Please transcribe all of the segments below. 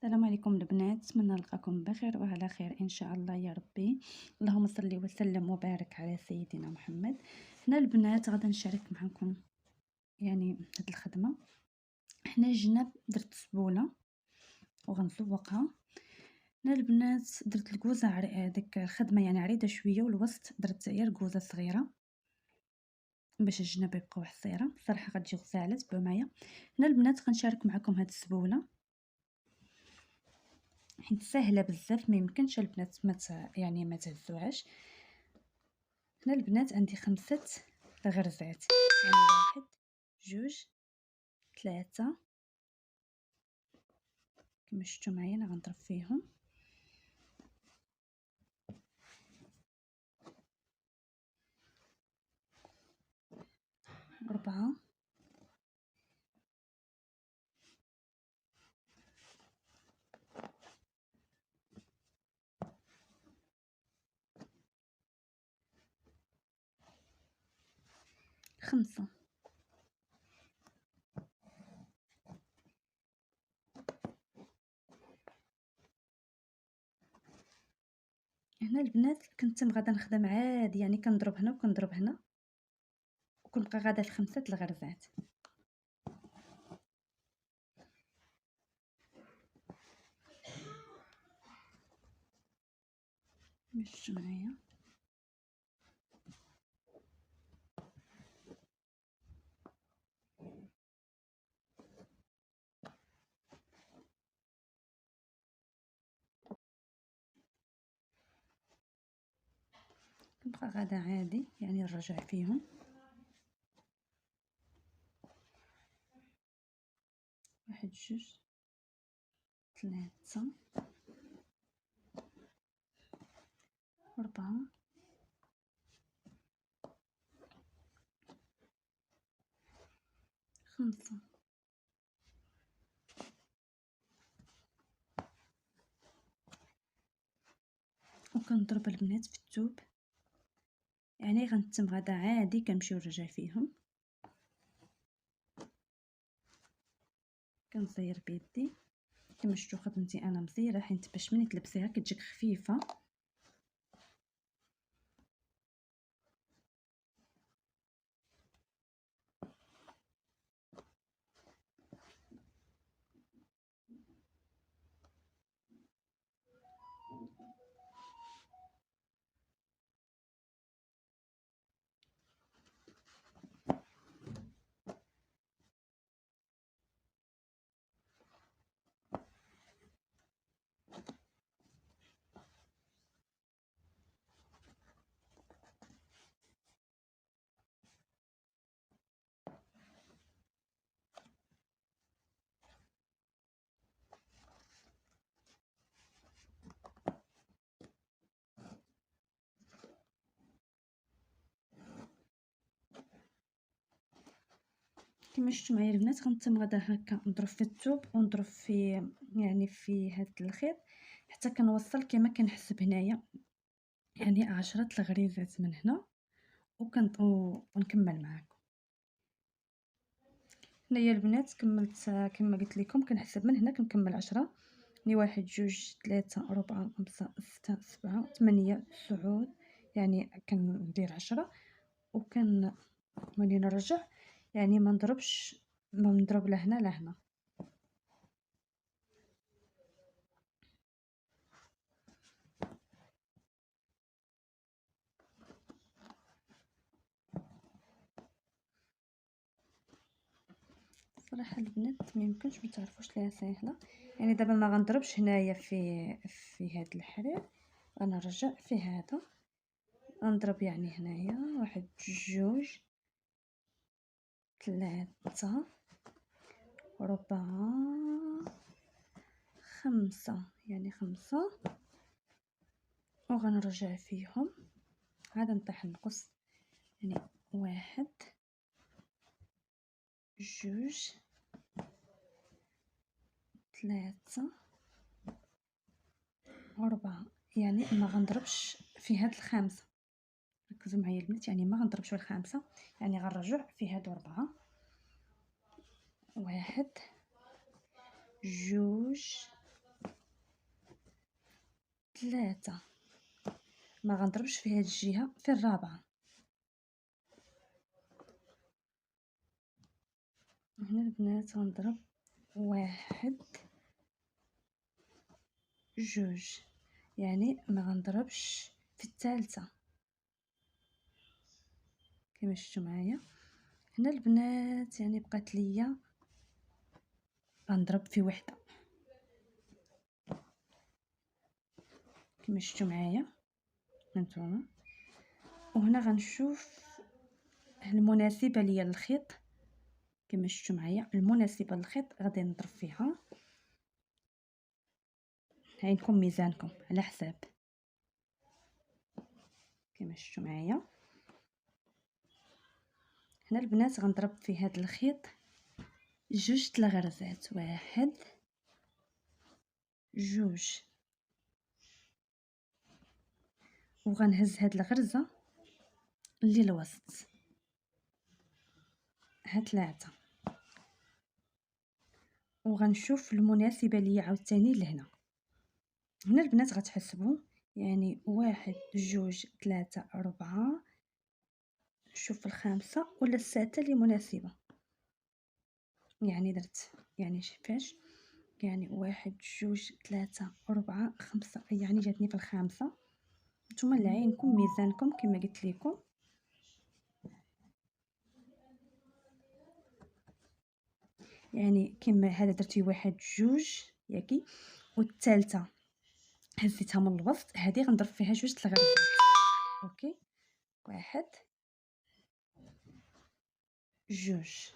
السلام عليكم البنات، نتمنى نلقاكم بخير وعلى خير ان شاء الله يا ربي. اللهم صل وسلم وبارك على سيدنا محمد. هنا البنات غادا نشارك معكم هاد الخدمه. حنا جناب درت سبوله وغنسوقها. هنا البنات درت الكوزه ديك الخدمه عريضه شويه، والوسط درت غير كوزه صغيره باش الجناب يبقاو حصيره. بصراحه غتجي غزاله، تبعوا معايا. هنا البنات غنشارك معكم هاد السبوله حيت سهله بزاف، ما يمكنش البنات ما تهزوهاش. هنا البنات عندي 5 غرزات، 1 2 3 كما شفتوا معايا. انا غنضرب فيهم 4 5. هنا البنات كنت غادا نخدم عادي، كنضرب هنا وكنضرب هنا وكنبقى غادا في 5 الغرزات. مشيتوا معايا. كنبقى غادا عادي نرجع فيهم 1 2 3 4 5. وكنضرب البنات في الثوب، غنتم غادا عادي كنمشي ونرجع فيهم. كنزير بيدي كما شفتوا. خدمتي انا مزيره حيت باش ملي تلبسيها كتجيك خفيفه. كما شفتوا معايا البنات غنتم غادا هكا نضرب في الثوب ونضرب في في هاد الخيط حتى كنوصل كما كنحسب هنايا 10 الغريزات من هنا ونكمل معاكم. هنايا البنات كملت كما قلت لكم، كنحسب من هنا كنكمل 10. 1 2 3 4 5 6 7 8 9 كندير 10 ملي نرجع ما نضربش، ما نضرب لا هنا لا هنا. صراحه البنات ما يمكنش ما تعرفوش ليها سهله. دابا ما غنضربش هنايا في هاد الحرير، غنرجع في هذا نضرب هنايا 1 2 3 4 5 5 وغنرجع فيهم. عاد نطيح نقص 1 2 3 4. ما غنضربش في هاد الخامسه. ركزوا معايا البنات، ما غنضربش في الخامسه، غنرجع في هادو 4. 1 2 3. ما غنضربش في هاد الجهه، في الرابعه. هنا البنات غنضرب 1 2، يعني ما غنضربش في الثالثه كما شفتوا معايا. هنا البنات يعني بقات ليا غنضرب في وحده كما شفتوا معايا هانتوما. وهنا غنشوف المناسبه ليا للخيط كما شفتوا معايا، المناسبه للخيط غادي نضرب فيها. عينكم ميزانكم على حساب كما شفتوا معايا. هنا البنات غنضرب في هذا الخيط 2 الغرزات، 1 2، وغنهز هاد الغرزه اللي الوسط، ها 3، وغنشوف المناسبه ليا عاوتاني لهنا. هنا البنات غتحسبوا يعني 1 2 3 4، شوف الخامسه ولا السادسه اللي مناسبه، يعني درت يعني فاش يعني 1 2 3 4 5، يعني جاتني في الخامسه. نتوما اللي عينكم ميزانكم كما قلت لكم. يعني كما هذا درتي 1 2 ياكي، والثالثه هزيتها من الوسط، هذه غنضرب فيها 2 الغرزات. اوكي، 1 2،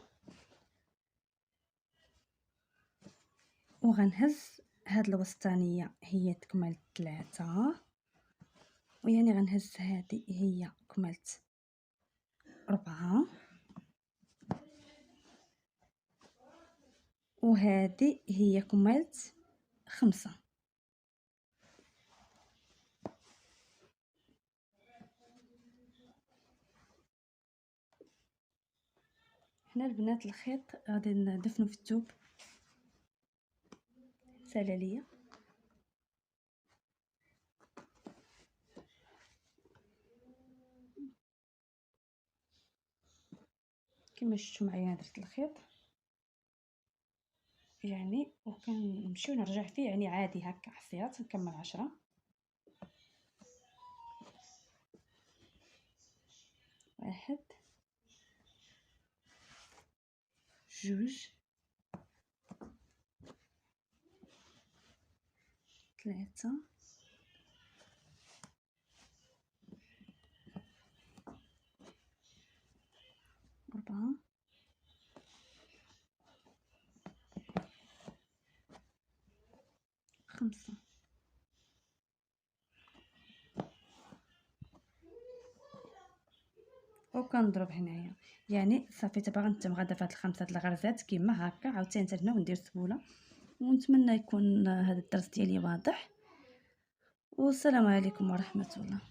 وغنهز هاد الوسطانيه هي تكملت 3، ويعني غنهز هذه هي كملت 4، وهذه هي كملت 5. هنا البنات الخيط غادي ندفنو في الثوب سلاليه. كما شفتوا معايا درت الخيط يعني، وكنمشي ونرجع فيه يعني عادي هكا حصيات نكمل 10. 1 2 3 4 5. وكنضرب هنايا يعني صافي. دابا غنتمغى في هاد الخمسه الغرزات كيما هكا، عاوتاني نتعلم وندير سهوله. ونتمنى يكون هذا الدرس ديالي واضح، والسلام عليكم ورحمه الله.